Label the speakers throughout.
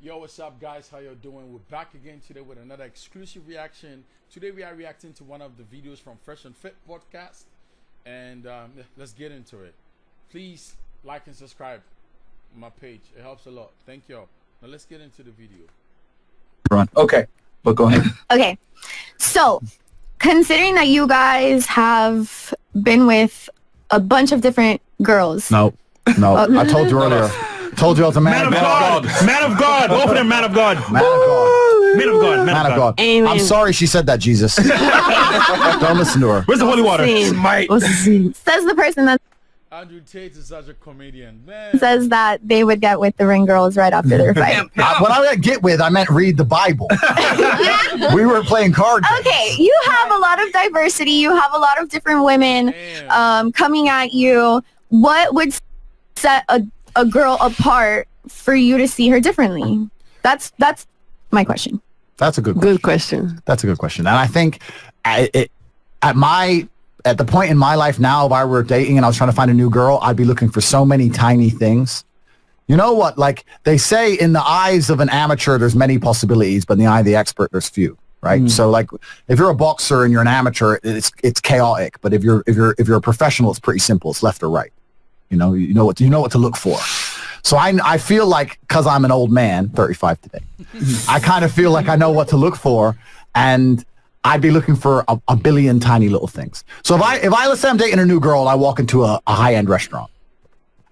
Speaker 1: Yo, what's up, guys? How you doing? We're back again today with another exclusive reaction. Today we are reacting to one of the videos from Fresh and Fit podcast, and let's get into it. Please like and subscribe on my page. It helps a lot. Thank y'all. Now let's get into the video.
Speaker 2: Okay, but go ahead.
Speaker 3: Okay, so considering that you guys have been with a bunch of different girls.
Speaker 2: No, I told you earlier. Told you I was a man of God.
Speaker 4: Man of God. Open him, man of God.
Speaker 2: Man of God.
Speaker 4: Man of God.
Speaker 2: Man of God.
Speaker 3: Amen.
Speaker 2: I'm sorry she said that, Jesus. Don't listen to her.
Speaker 4: Where's the holy water?
Speaker 3: Smite. Says the person that
Speaker 1: Andrew Tate is such a comedian, man.
Speaker 3: says that they would get with the ring girls right after their fight.
Speaker 2: When I meant get with, I meant read the Bible. We were playing cards.
Speaker 3: Okay, you have a lot of diversity. You have a lot of different women coming at you. What would set a girl apart for you to see her differently? That's my question.
Speaker 2: That's a good question. That's a good question. And I think at the point in my life now, if I were dating and I was trying to find a new girl, I'd be looking for so many tiny things. You know what? Like they say, in the eyes of an amateur, there's many possibilities, but in the eye of the expert, there's few. Right. So like if you're a boxer and you're an amateur, it's chaotic. But if you're a professional, it's pretty simple. It's left or right. You know what to look for. So I feel like, because I'm an old man, 35 today, I kind of feel like I know what to look for, and I'd be looking for a billion tiny little things. So if I let's say I'm dating a new girl, I walk into a high-end restaurant,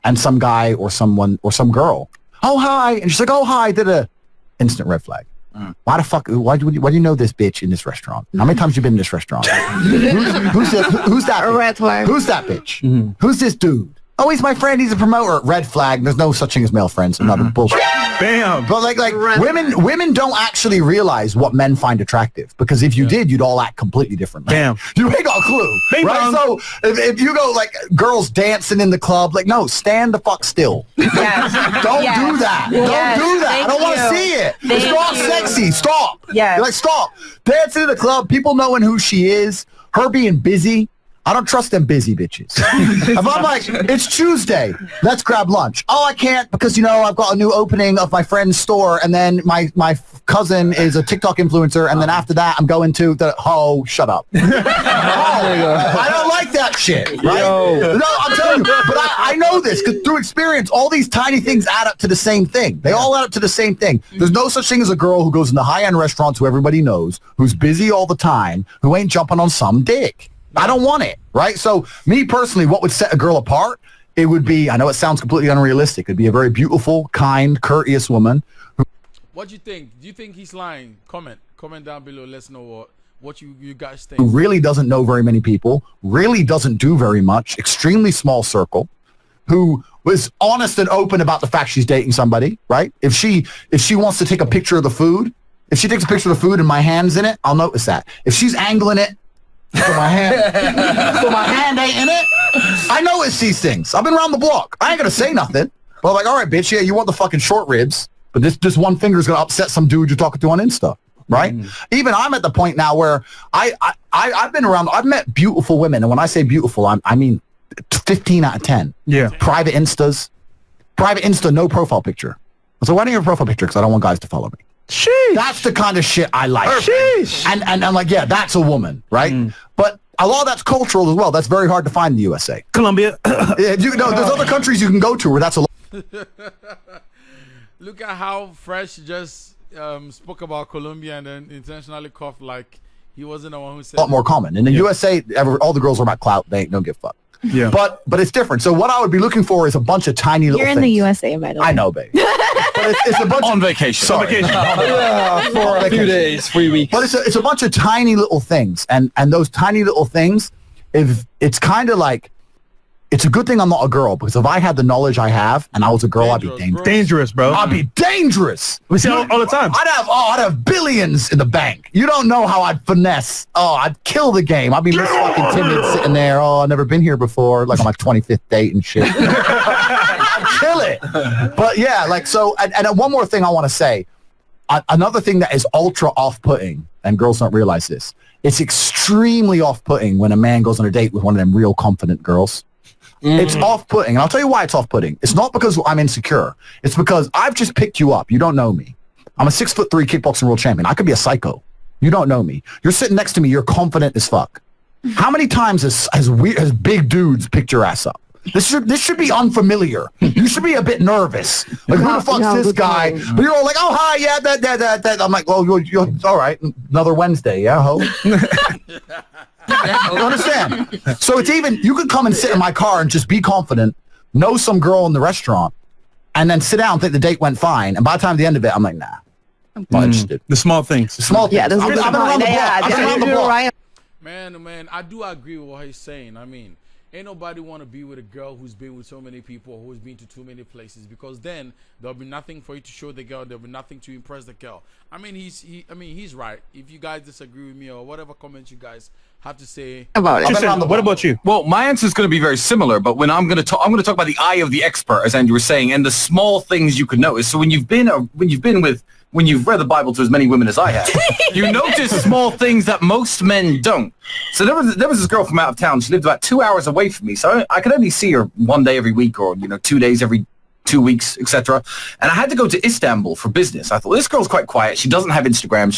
Speaker 2: and some guy or someone or some girl, oh hi, and she's like, oh hi, did a instant red flag. Why the fuck? Why do you know this bitch in this restaurant? How many times you been in this restaurant? who's that?
Speaker 3: Red flag.
Speaker 2: Who's that bitch? Who's this dude? Oh, he's my friend. He's a promoter. Red flag. There's no such thing as male friends. Another bullshit.
Speaker 4: Bam.
Speaker 2: But like women don't actually realize what men find attractive, because if you did, you'd all act completely differently.
Speaker 4: Damn.
Speaker 2: You ain't got a clue.
Speaker 4: Bing
Speaker 2: right?
Speaker 4: bong.
Speaker 2: So if you go like girls dancing in the club, like no, stand the fuck still.
Speaker 3: Yeah.
Speaker 2: Don't do that.
Speaker 3: Yes.
Speaker 2: Don't do that. I don't want to see it. It's not sexy. Stop.
Speaker 3: Yeah.
Speaker 2: Like stop. Dancing in the club, people knowing who she is, her being busy. I don't trust them busy bitches. If I'm like, it's Tuesday, let's grab lunch. Oh, I can't because, I've got a new opening of my friend's store, and then my cousin is a TikTok influencer, and then after that, I'm going to the, oh, shut up. I don't like that shit, right? No, I'm telling you, but I know this because through experience, all these tiny things add up to the same thing. They all add up to the same thing. There's no such thing as a girl who goes into high-end restaurants who everybody knows, who's busy all the time, who ain't jumping on some dick. I don't want it, right? So me personally, what would set a girl apart? It would be, I know it sounds completely unrealistic, it'd be a very beautiful, kind, courteous woman.
Speaker 1: What do you think? Do you think he's lying? Comment down below. Let's know what you guys think.
Speaker 2: Who really doesn't know very many people, really doesn't do very much, extremely small circle, who was honest and open about the fact she's dating somebody, right? If she wants to take a picture of the food, if she takes a picture of the food and my hand's in it, I'll notice that. If she's angling it, so my hand ain't in it, I notice these things. I've been around the block. I ain't gonna say nothing. But I'm like, all right, bitch, yeah, you want the fucking short ribs, but this one finger's gonna upset some dude you're talking to on Insta, right? Even I'm at the point now where I've been around. I've met beautiful women, and when I say beautiful, I mean 15 out of 10. Yeah. Private Insta, no profile picture. So why don't you have a profile picture? Because I don't want guys to follow me. Sheesh. That's the kind of shit I like. Sheesh. And I'm like, yeah, that's a woman, right? But a lot of that's cultural as well. That's very hard to find in the USA.
Speaker 4: Colombia.
Speaker 2: There's other countries you can go to where that's a lot.
Speaker 1: Look at how Fresh just spoke about Colombia and then intentionally coughed like he wasn't the one who said.
Speaker 2: A lot more common. In the USA, all the girls are about clout. They don't give a fuck. Yeah. But it's different. So what I would be looking for is a bunch of tiny little things.
Speaker 3: You're in the USA, by the way.
Speaker 2: I know, babe. But it's a bunch
Speaker 4: on vacation. Sorry. On vacation.
Speaker 5: Yeah, for a few days, 3 weeks.
Speaker 2: But it's a bunch of tiny little things, and those tiny little things, if it's kind of like, it's a good thing I'm not a girl, because if I had the knowledge I have and I was a girl, I'd be dangerous.
Speaker 4: Dangerous, bro.
Speaker 2: I'd be dangerous.
Speaker 4: We see all the time.
Speaker 2: I'd have billions in the bank. You don't know how I'd finesse. Oh, I'd kill the game. I'd be this fucking timid sitting there. Oh, I've never been here before. Like on my 25th date and shit. I'd kill it. But yeah, like so. And one more thing I want to say. Another thing that is ultra off-putting, and girls don't realize this. It's extremely off-putting when a man goes on a date with one of them real confident girls. It's off-putting, and I'll tell you why it's off-putting. It's not because I'm insecure. It's because I've just picked you up. You don't know me. I'm a 6'3" kickboxing world champion. I could be a psycho. You don't know me. You're sitting next to me. You're confident as fuck. How many times has big dudes picked your ass up? This should be unfamiliar. You should be a bit nervous. Like, who the fuck's this guy? But you're all like, oh, hi, yeah, that. I'm like, well, you're all right. Another Wednesday, yeah, ho? You understand? So it's even, you could come and sit in my car and just be confident, know some girl in the restaurant, and then sit down and think the date went fine. And by the time the end of it, I'm like, nah, I'm not interested.
Speaker 4: The small things.
Speaker 2: The small things.
Speaker 3: Yeah,
Speaker 2: I've been around the block. I've been around the block.
Speaker 1: Man, I do agree with what he's saying. I mean, ain't nobody want to be with a girl who's been with so many people, who's been to too many places, because then there'll be nothing for you to show the girl. There'll be nothing to impress the girl. I mean, he's right. If you guys disagree with me or whatever comments you guys have to say
Speaker 3: about it.
Speaker 4: Tristan, what about you?
Speaker 5: Well, my answer is going to be very similar, but when I'm going to talk about the eye of the expert, as Andrew was saying, and the small things you can notice. So when you've read the Bible to as many women as I have, you notice small things that most men don't. So there was this girl from out of town. She lived about 2 hours away from me, so I could only see her one day every week, or 2 days every 2 weeks, etc. And I had to go to Istanbul for business. I thought, this girl's quite quiet. She doesn't have Instagram.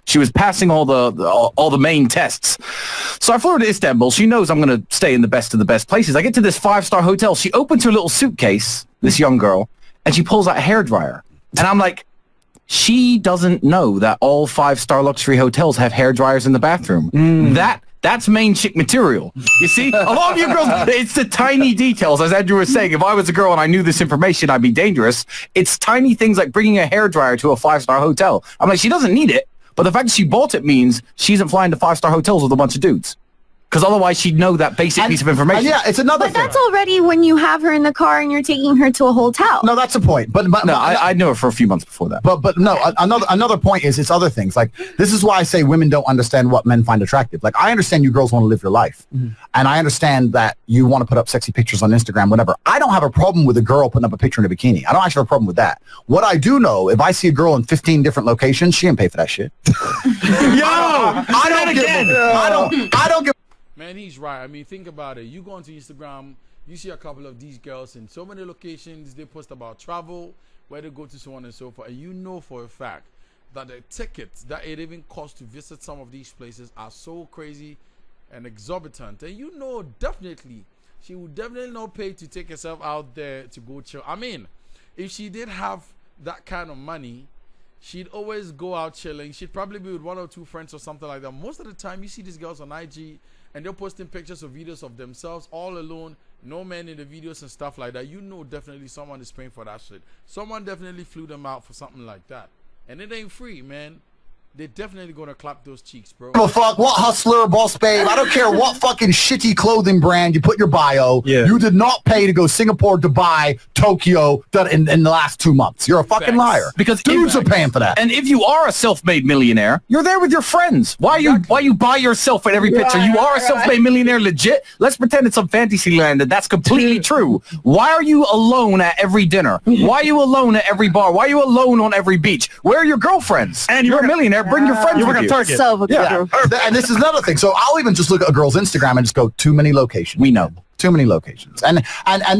Speaker 5: She was passing all the main tests. So I flew her to Istanbul. She knows I'm going to stay in the best of the best places. I get to this 5-star hotel. She opens her little suitcase, this young girl, and she pulls out a hairdryer. And I'm like, she doesn't know that all 5-star luxury hotels have hairdryers in the bathroom. That's main chick material. You see, a lot of you girls, it's the tiny details. As Andrew was saying, if I was a girl and I knew this information, I'd be dangerous. It's tiny things like bringing a hairdryer to a 5-star hotel. I'm like, she doesn't need it. But the fact that she bought it means she isn't flying to 5-star hotels with a bunch of dudes. Because otherwise she'd know that basic piece of information.
Speaker 2: Yeah, it's another
Speaker 3: But
Speaker 2: thing.
Speaker 3: that's already when you have her in the car and you're taking her to a hotel.
Speaker 2: No, that's the point. But
Speaker 5: No, I knew her for a few months before that.
Speaker 2: But no, another point is it's other things. Like, this is why I say women don't understand what men find attractive. Like, I understand you girls want to live your life. And I understand that you want to put up sexy pictures on Instagram, whatever. I don't have a problem with a girl putting up a picture in a bikini. I don't actually have a problem with that. What I do know, if I see a girl in 15 different locations, she didn't pay for that shit. I don't give.
Speaker 1: Man, he's right. I mean, think about it. You go onto Instagram, you see a couple of these girls in so many locations. They post about travel, where they go to, so on and so forth. And you know for a fact that the tickets that it even costs to visit some of these places are so crazy and exorbitant. And you know definitely, she would definitely not pay to take herself out there to go chill. I mean, if she did have that kind of money, she'd always go out chilling. She'd probably be with 1 or 2 friends or something like that. Most of the time, you see these girls on IG, and they're posting pictures or videos of themselves all alone, no men in the videos and stuff like that. You know definitely someone is paying for that shit. Someone definitely flew them out for something like that. And it ain't free, man. They're definitely gonna clap those cheeks, bro.
Speaker 2: Oh, fuck, what hustler, boss babe, I don't care what fucking shitty clothing brand you put in your bio. Yeah. You did not pay to go Singapore, Dubai, Tokyo in the last 2 months. You're a fucking liar.
Speaker 5: Because
Speaker 2: dudes are paying for that.
Speaker 5: And if you are a self-made millionaire, you're there with your friends. Why you buy yourself in every picture? You are a self-made millionaire legit. Let's pretend it's some fantasy land and that's completely true. Why are you alone at every dinner? Why are you alone at every bar? Why are you alone on every beach? Where are your girlfriends? And you're a millionaire. Bring your friends with you.
Speaker 4: Target.
Speaker 3: So
Speaker 2: Yeah. And this is another thing. So I'll even just look at a girl's Instagram and just go, too many locations.
Speaker 5: We know.
Speaker 2: Too many locations. And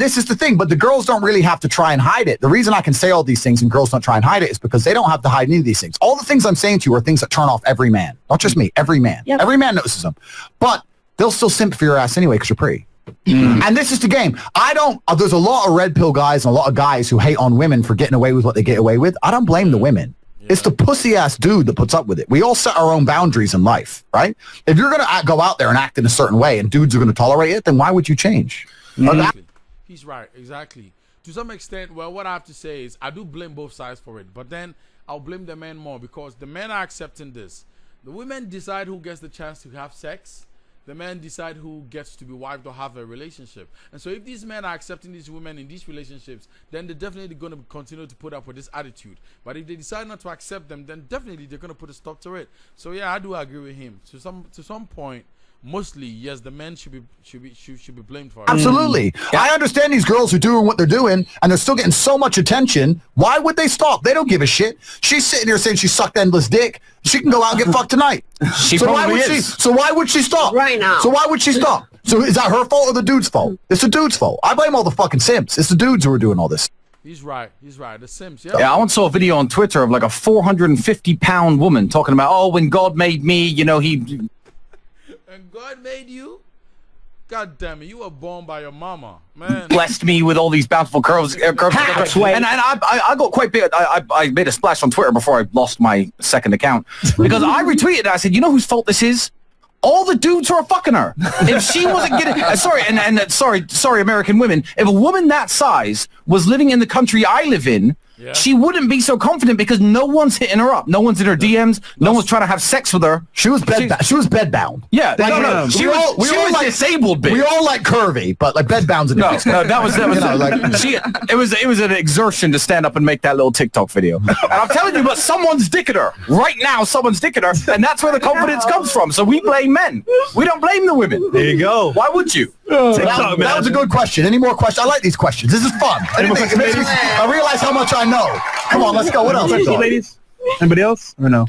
Speaker 2: this is the thing, but the girls don't really have to try and hide it. The reason I can say all these things and girls don't try and hide it is because they don't have to hide any of these things. All the things I'm saying to you are things that turn off every man. Not just me, every man.
Speaker 3: Yep.
Speaker 2: Every man notices them. But they'll still simp for your ass anyway because you're pretty. And this is the game. There's a lot of red pill guys and a lot of guys who hate on women for getting away with what they get away with. I don't blame the women. It's the pussy-ass dude that puts up with it. We all set our own boundaries in life, right? If you're going to go out there and act in a certain way and dudes are going to tolerate it, then why would you change?
Speaker 1: Exactly. He's right, exactly. To some extent, well, what I have to say is I do blame both sides for it, but then I'll blame the men more because the men are accepting this. The women decide who gets the chance to have sex. The men decide who gets to be wived or have a relationship. And so if these men are accepting these women in these relationships, then they're definitely going to continue to put up with this attitude. But if they decide not to accept them, then definitely they're going to put a stop to it. So yeah, I do agree with him. To some point, mostly, yes, the men should be blamed for it.
Speaker 2: Absolutely. I understand these girls are doing what they're doing and they're still getting so much attention. Why would they stop? They don't give a shit. She's sitting here saying she sucked endless dick. She can go out and get fucked tonight. So why would she stop?
Speaker 6: Right now.
Speaker 2: So why would she stop? So is that her fault or the dude's fault? It's the dude's fault. I blame all the fucking simps. It's the dudes who are doing all this.
Speaker 1: He's right. He's right. The Sims.
Speaker 5: Yeah, I once saw a video on Twitter of like a 450-pound woman talking about, oh, when God made me, you know, he...
Speaker 1: And God made you? God damn it, you were born by your mama, man.
Speaker 5: Blessed me with all these bountiful curves. And I got quite big. I made a splash on Twitter before I lost my second account because I retweeted it. I said, you know whose fault this is? All the dudes who are fucking her. If she wasn't getting, sorry, American women. If a woman that size was living in the country I live in, she wouldn't be so confident because no one's hitting her up. No one's in her DMs. No one's trying to have sex with her.
Speaker 2: She was bedbound.
Speaker 5: Yeah, no. She was like disabled. Bitch.
Speaker 2: We all like curvy, but like bedbound's a different.
Speaker 5: No, that was it was an exertion to stand up and make that little TikTok video. And I'm telling you, but someone's dicking her right now. Someone's dicking her, and that's where the confidence comes from. So we blame men. We don't blame the women.
Speaker 4: There you go.
Speaker 5: Why would you?
Speaker 2: That was a good question. Any more questions? I like these questions. This is fun. I realize how much I know. Come on, let's go. What else?
Speaker 4: Ladies? Anybody else? Or no?